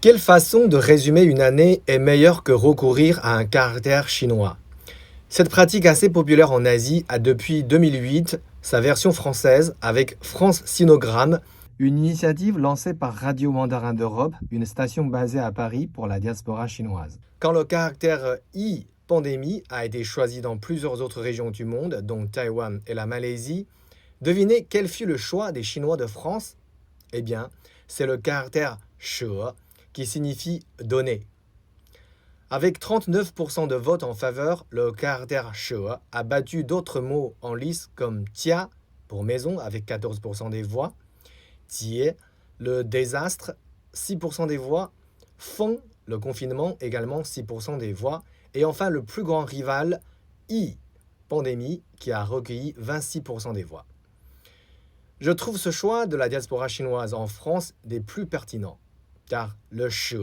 Quelle façon de résumer une année est meilleure que recourir à un caractère chinois? Cette pratique assez populaire en Asie a depuis 2008 sa version française avec France Sinogramme, une initiative lancée par Radio Mandarin d'Europe, une station basée à Paris pour la diaspora chinoise. Quand le caractère I, pandémie, a été choisi dans plusieurs autres régions du monde, dont Taïwan et la Malaisie, devinez quel fut le choix des Chinois de France? Eh bien, c'est le caractère She, qui signifie donner. Avec 39% de votes en faveur, le caractère She a battu d'autres mots en lice comme Tia pour maison avec 14% des voix, Tie, le désastre, 6% des voix, Feng, le confinement, également 6% des voix, et enfin le plus grand rival, I, pandémie, qui a recueilli 26% des voix. Je trouve ce choix de la diaspora chinoise en France des plus pertinents, car le She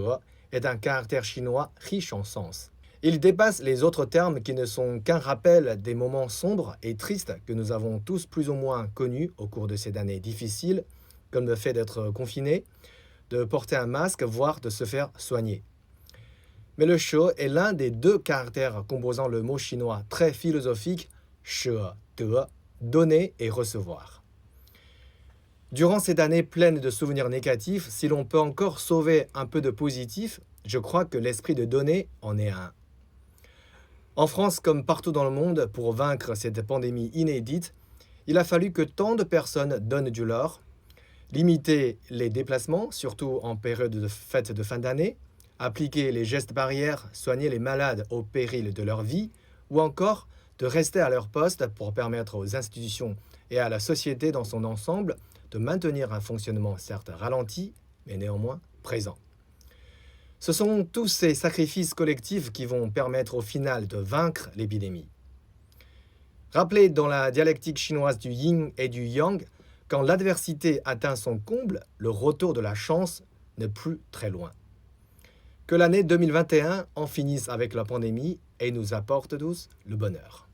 est un caractère chinois riche en sens. Il dépasse les autres termes qui ne sont qu'un rappel des moments sombres et tristes que nous avons tous plus ou moins connus au cours de ces années difficiles, comme le fait d'être confiné, de porter un masque, voire de se faire soigner. Mais le She est l'un des deux caractères composant le mot chinois très philosophique She, de, donner et recevoir. Durant cette année pleine de souvenirs négatifs, si l'on peut encore sauver un peu de positif, je crois que l'esprit de donner en est un. En France, comme partout dans le monde, pour vaincre cette pandémie inédite, il a fallu que tant de personnes donnent du leur, limiter les déplacements, surtout en période de fête de fin d'année, appliquer les gestes barrières, soigner les malades au péril de leur vie, ou encore de rester à leur poste pour permettre aux institutions et à la société dans son ensemble de maintenir un fonctionnement certes ralenti, mais néanmoins présent. Ce sont tous ces sacrifices collectifs qui vont permettre au final de vaincre l'épidémie. Rappelez dans la dialectique chinoise du yin et du yang, quand l'adversité atteint son comble, le retour de la chance n'est plus très loin. Que l'année 2021 en finisse avec la pandémie et nous apporte tous le bonheur.